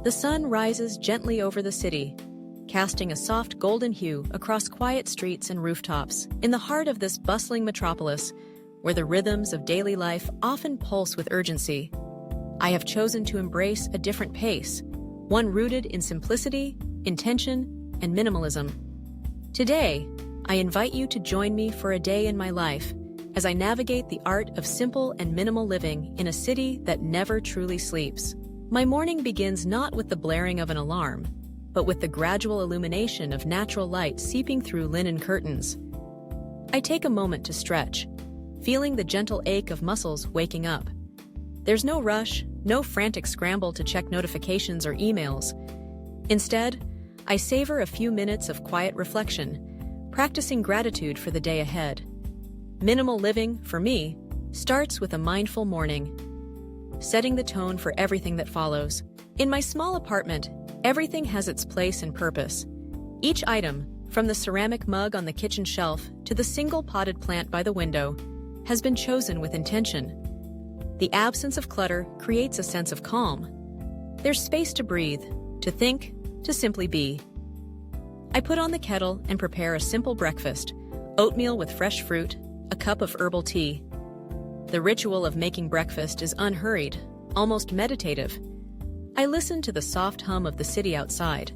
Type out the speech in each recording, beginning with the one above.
The sun rises gently over the city, casting a soft golden hue across quiet streets and rooftops. In the heart of this bustling metropolis, where the rhythms of daily life often pulse with urgency, I have chosen to embrace a different pace, one rooted in simplicity, intention, and minimalism. Today, I invite you to join me for a day in my life as I navigate the art of simple and minimal living in a city that never truly sleeps. My morning begins not with the blaring of an alarm, but with the gradual illumination of natural light seeping through linen curtains. I take a moment to stretch, feeling the gentle ache of muscles waking up. There's no rush, no frantic scramble to check notifications or emails. Instead, I savor a few minutes of quiet reflection, practicing gratitude for the day ahead. Minimal living, for me, starts with a mindful morning, setting the tone for everything that follows. In my small apartment, everything has its place and purpose. Each item, from the ceramic mug on the kitchen shelf to the single potted plant by the window, has been chosen with intention. The absence of clutter creates a sense of calm. There's space to breathe, to think, to simply be. I put on the kettle and prepare a simple breakfast: oatmeal with fresh fruit, a cup of herbal tea. The ritual of making breakfast is unhurried, almost meditative. I listen to the soft hum of the city outside,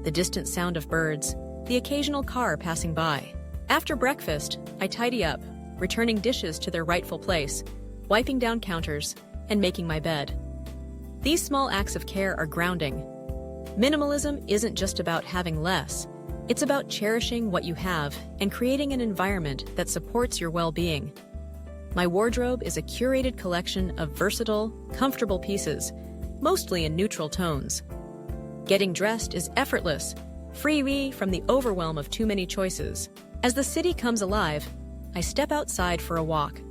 the distant sound of birds, the occasional car passing by. After breakfast, I tidy up, returning dishes to their rightful place, wiping down counters, and making my bed. These small acts of care are grounding. Minimalism isn't just about having less. It's about cherishing what you have and creating an environment that supports your well-being. My wardrobe is a curated collection of versatile, comfortable pieces, mostly in neutral tones. Getting dressed is effortless, free from the overwhelm of too many choices. As the city comes alive, I step outside for a walk.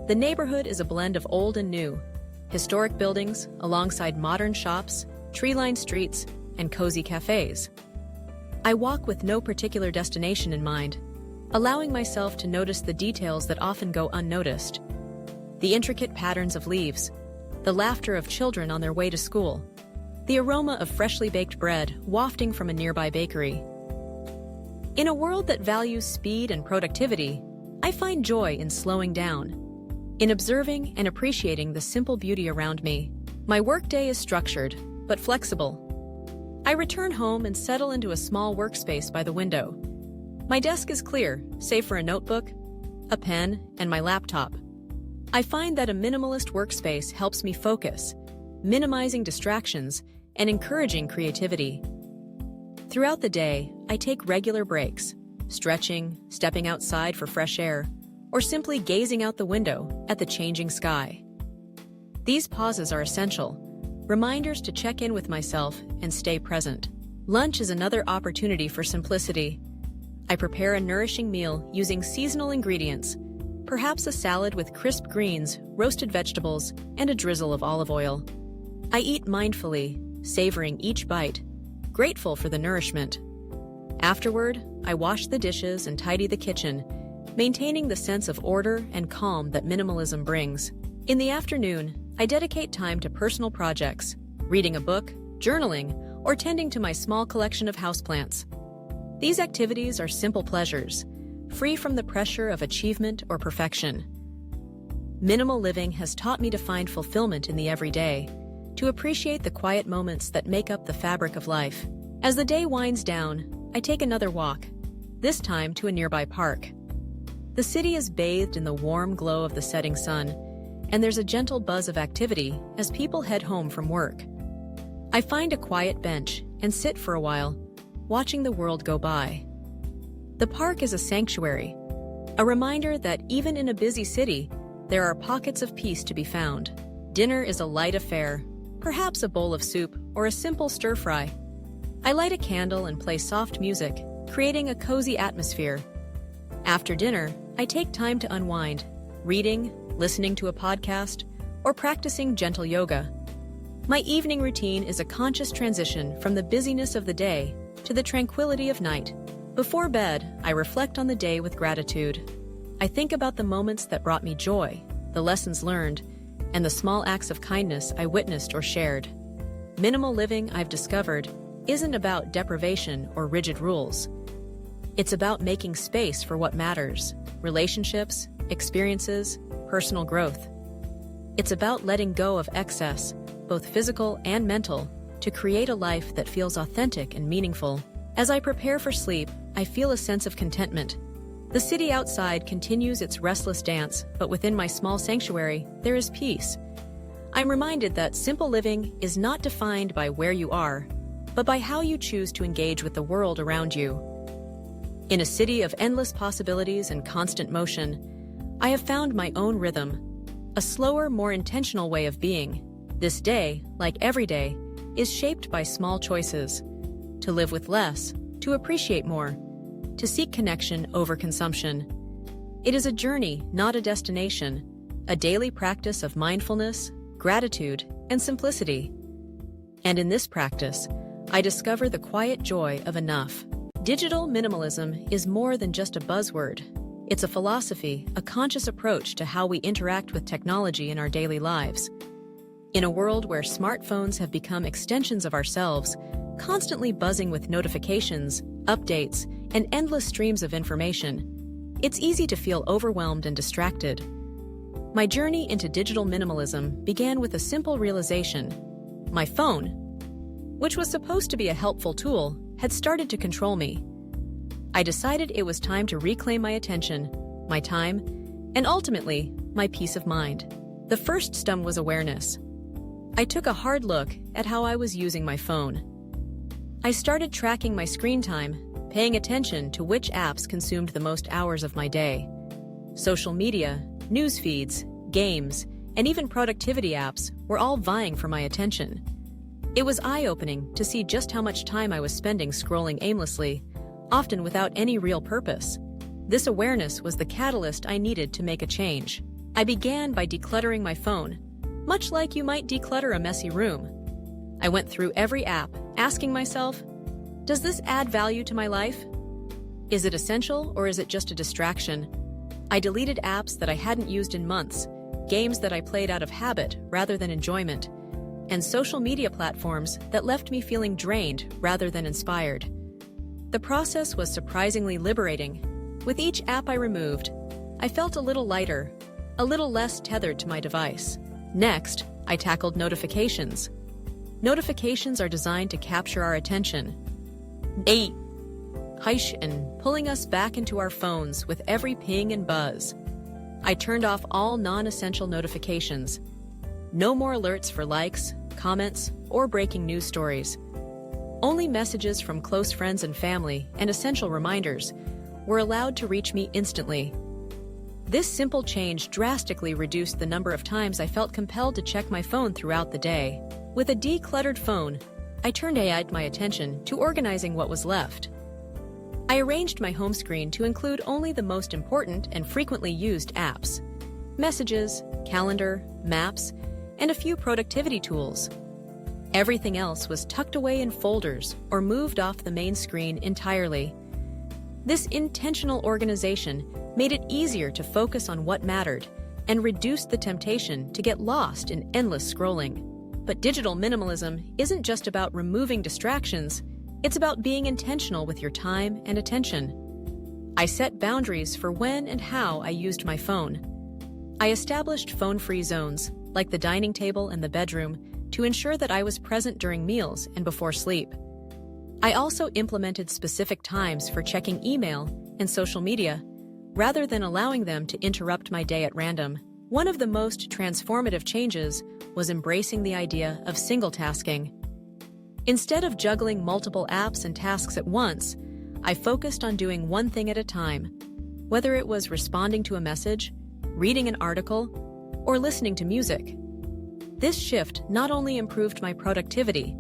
The neighborhood is a blend of old and new, historic buildings alongside modern shops, tree-lined streets, and cozy cafes. I walk with no particular destination in mind, allowing myself to notice the details that often go unnoticed. The intricate patterns of leaves, the laughter of children on their way to school, the aroma of freshly baked bread wafting from a nearby bakery. In a world that values speed and productivity, I find joy in slowing down, in observing and appreciating the simple beauty around me. My workday is structured, but flexible. I return home and settle into a small workspace by the window. My desk is clear, save for a notebook, a pen, and my laptop. I find that a minimalist workspace helps me focus, minimizing distractions and encouraging creativity. Throughout the day, I take regular breaks, stretching, stepping outside for fresh air, or simply gazing out the window at the changing sky. These pauses are essential, reminders to check in with myself and stay present. Lunch is another opportunity for simplicity. I prepare a nourishing meal using seasonal ingredients, perhaps a salad with crisp greens, roasted vegetables, and a drizzle of olive oil. I eat mindfully, savoring each bite, grateful for the nourishment. Afterward, I wash the dishes and tidy the kitchen, maintaining the sense of order and calm that minimalism brings. In the afternoon, I dedicate time to personal projects, reading a book, journaling, or tending to my small collection of houseplants. These activities are simple pleasures, free from the pressure of achievement or perfection. Minimal living has taught me to find fulfillment in the everyday, to appreciate the quiet moments that make up the fabric of life. As the day winds down, I take another walk, this time to a nearby park. The city is bathed in the warm glow of the setting sun, and there's a gentle buzz of activity as people head home from work. I find a quiet bench and sit for a while, watching the world go by. The park is a sanctuary, a reminder that even in a busy city, there are pockets of peace to be found. Dinner is a light affair, perhaps a bowl of soup or a simple stir-fry. I light a candle and play soft music, creating a cozy atmosphere. After dinner, I take time to unwind, reading, listening to a podcast, or practicing gentle yoga. My evening routine is a conscious transition from the busyness of the day to the tranquility of night. Before bed, I reflect on the day with gratitude. I think about the moments that brought me joy, the lessons learned, and the small acts of kindness I witnessed or shared. Minimal living, I've discovered, isn't about deprivation or rigid rules. It's about making space for what matters: relationships, experiences, personal growth. It's about letting go of excess, both physical and mental, to create a life that feels authentic and meaningful. As I prepare for sleep, I feel a sense of contentment. The city outside continues its restless dance, but within my small sanctuary, there is peace. I'm reminded that simple living is not defined by where you are, but by how you choose to engage with the world around you. In a city of endless possibilities and constant motion, I have found my own rhythm, a slower, more intentional way of being. This day, like every day, is shaped by small choices: to live with less, to appreciate more, to seek connection over consumption. It is a journey, not a destination, a daily practice of mindfulness, gratitude, and simplicity. And in this practice, I discover the quiet joy of enough. Digital minimalism is more than just a buzzword. It's a philosophy, a conscious approach to how we interact with technology in our daily lives. In a world where smartphones have become extensions of ourselves, constantly buzzing with notifications, updates, and endless streams of information, it's easy to feel overwhelmed and distracted. My journey into digital minimalism began with a simple realization: my phone, which was supposed to be a helpful tool, had started to control me. I decided it was time to reclaim my attention, my time, and ultimately, my peace of mind. The first step was awareness. I took a hard look at how I was using my phone. I started tracking my screen time, paying attention to which apps consumed the most hours of my day. Social media, news feeds, games, and even productivity apps were all vying for my attention. It was eye-opening to see just how much time I was spending scrolling aimlessly, often without any real purpose. This awareness was the catalyst I needed to make a change. I began by decluttering my phone, much like you might declutter a messy room. I went through every app, asking myself, does this add value to my life? Is it essential or is it just a distraction? I deleted apps that I hadn't used in months, games that I played out of habit rather than enjoyment, and social media platforms that left me feeling drained rather than inspired. The process was surprisingly liberating. With each app I removed, I felt a little lighter, a little less tethered to my device. Next, I tackled notifications. Notifications are designed to capture our attention. And pulling us back into our phones with every ping and buzz. I turned off all non-essential notifications. No more alerts for likes, comments, or breaking news stories. Only messages from close friends and family and essential reminders were allowed to reach me instantly. This simple change drastically reduced the number of times I felt compelled to check my phone throughout the day. With a decluttered phone, I turned my attention to organizing what was left. I arranged my home screen to include only the most important and frequently used apps: messages, calendar, maps, and a few productivity tools. Everything else was tucked away in folders or moved off the main screen entirely. This intentional organization made it easier to focus on what mattered and reduced the temptation to get lost in endless scrolling. But digital minimalism isn't just about removing distractions. It's about being intentional with your time and attention. I set boundaries for when and how I used my phone. I established phone-free zones, like the dining table and the bedroom, to ensure that I was present during meals and before sleep. I also implemented specific times for checking email and social media, rather than allowing them to interrupt my day at random. One of the most transformative changes was embracing the idea of single-tasking. Instead of juggling multiple apps and tasks at once, I focused on doing one thing at a time, whether it was responding to a message, reading an article, or listening to music. This shift not only improved my productivity,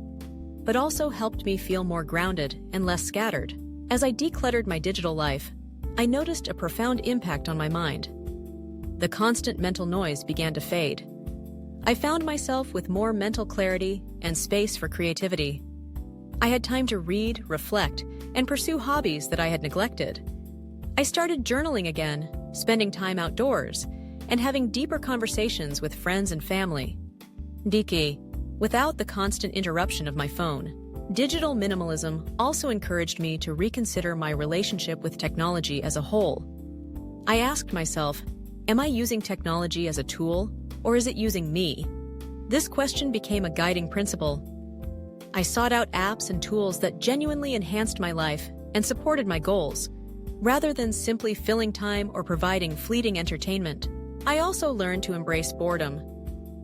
but also helped me feel more grounded and less scattered. As I decluttered my digital life, I noticed a profound impact on my mind. The constant mental noise began to fade. I found myself with more mental clarity and space for creativity. I had time to read, reflect, and pursue hobbies that I had neglected. I started journaling again, spending time outdoors, and having deeper conversations with friends and family. Diki, without the constant interruption of my phone. Digital minimalism also encouraged me to reconsider my relationship with technology as a whole. I asked myself, am I using technology as a tool, or is it using me? This question became a guiding principle. I sought out apps and tools that genuinely enhanced my life and supported my goals, rather than simply filling time or providing fleeting entertainment. I also learned to embrace boredom.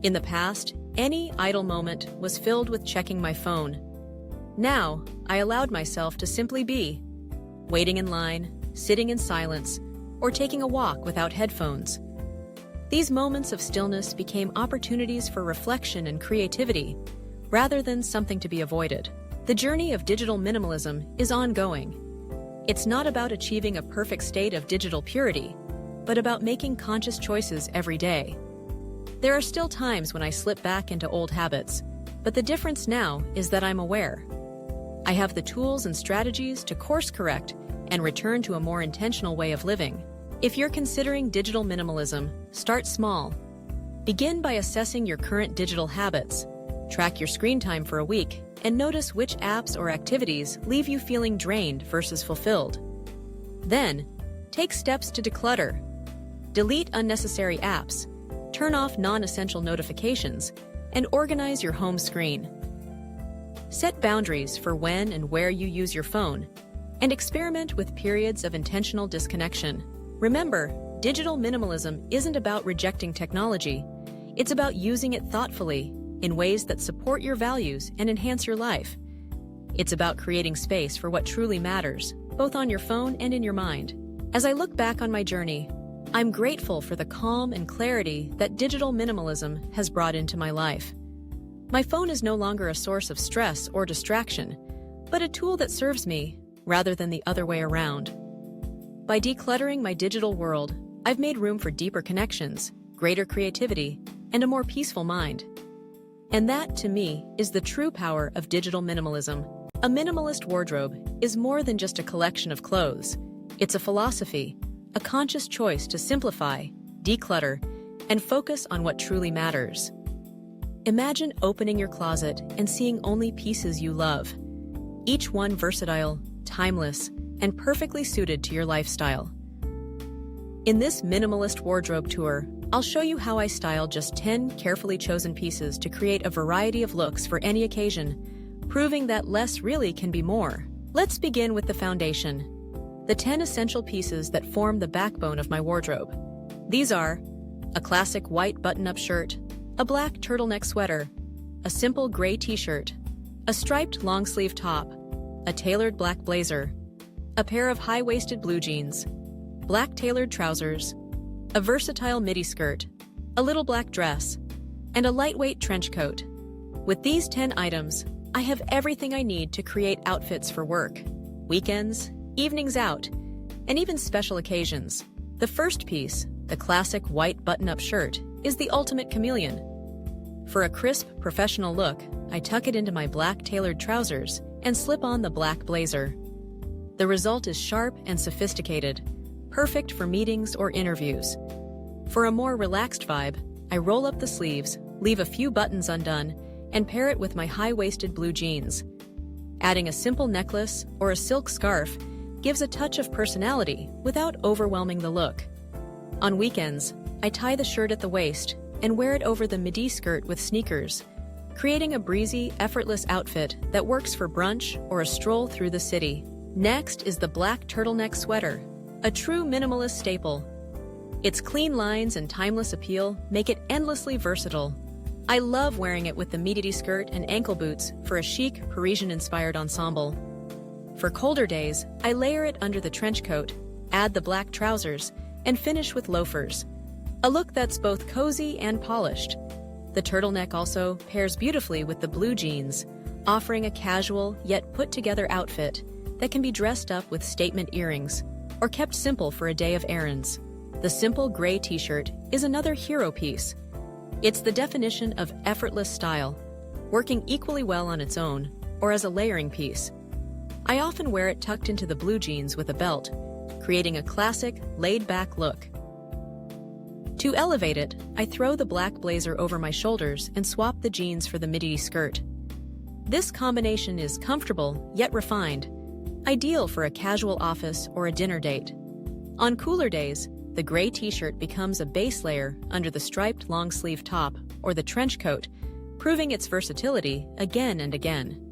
In the past, any idle moment was filled with checking my phone. Now, I allowed myself to simply be, waiting in line, sitting in silence, or taking a walk without headphones. These moments of stillness became opportunities for reflection and creativity, rather than something to be avoided. The journey of digital minimalism is ongoing. It's not about achieving a perfect state of digital purity, but about making conscious choices every day. There are still times when I slip back into old habits, but the difference now is that I'm aware. I have the tools and strategies to course correct and return to a more intentional way of living. If you're considering digital minimalism, start small. Begin by assessing your current digital habits. Track your screen time for a week and notice which apps or activities leave you feeling drained versus fulfilled. Then, take steps to declutter. Delete unnecessary apps, turn off non-essential notifications, and organize your home screen. Set boundaries for when and where you use your phone, and experiment with periods of intentional disconnection. Remember, digital minimalism isn't about rejecting technology. It's about using it thoughtfully, in ways that support your values and enhance your life. It's about creating space for what truly matters, both on your phone and in your mind. As I look back on my journey, I'm grateful for the calm and clarity that digital minimalism has brought into my life. My phone is no longer a source of stress or distraction, but a tool that serves me, rather than the other way around. By decluttering my digital world, I've made room for deeper connections, greater creativity, and a more peaceful mind. And that, to me, is the true power of digital minimalism. A minimalist wardrobe is more than just a collection of clothes. It's a philosophy, a conscious choice to simplify, declutter, and focus on what truly matters. Imagine opening your closet and seeing only pieces you love, each one versatile, timeless, and perfectly suited to your lifestyle. In this minimalist wardrobe tour, I'll show you how I style just 10 carefully chosen pieces to create a variety of looks for any occasion, proving that less really can be more. Let's begin with the foundation. The 10 essential pieces that form the backbone of my wardrobe. These are a classic white button-up shirt, a black turtleneck sweater, a simple gray t-shirt, a striped long-sleeve top, a tailored black blazer, a pair of high-waisted blue jeans, black tailored trousers, a versatile midi skirt, a little black dress, and a lightweight trench coat. With these 10 items, I have everything I need to create outfits for work, weekends, evenings out, and even special occasions. The first piece, the classic white button-up shirt, is the ultimate chameleon. For a crisp, professional look, I tuck it into my black tailored trousers and slip on the black blazer. The result is sharp and sophisticated, perfect for meetings or interviews. For a more relaxed vibe, I roll up the sleeves, leave a few buttons undone, and pair it with my high-waisted blue jeans. Adding a simple necklace or a silk scarf gives a touch of personality without overwhelming the look. On weekends, I tie the shirt at the waist and wear it over the midi skirt with sneakers, creating a breezy, effortless outfit that works for brunch or a stroll through the city. Next is the black turtleneck sweater, a true minimalist staple. Its clean lines and timeless appeal make it endlessly versatile. I love wearing it with the midi skirt and ankle boots for a chic, Parisian-inspired ensemble. For colder days, I layer it under the trench coat, add the black trousers, and finish with loafers. A look that's both cozy and polished. The turtleneck also pairs beautifully with the blue jeans, offering a casual yet put-together outfit that can be dressed up with statement earrings or kept simple for a day of errands. The simple gray t-shirt is another hero piece. It's the definition of effortless style, working equally well on its own or as a layering piece. I often wear it tucked into the blue jeans with a belt, creating a classic, laid-back look. To elevate it, I throw the black blazer over my shoulders and swap the jeans for the midi skirt. This combination is comfortable yet refined, ideal for a casual office or a dinner date. On cooler days, the gray t-shirt becomes a base layer under the striped long-sleeve top or the trench coat, proving its versatility again and again.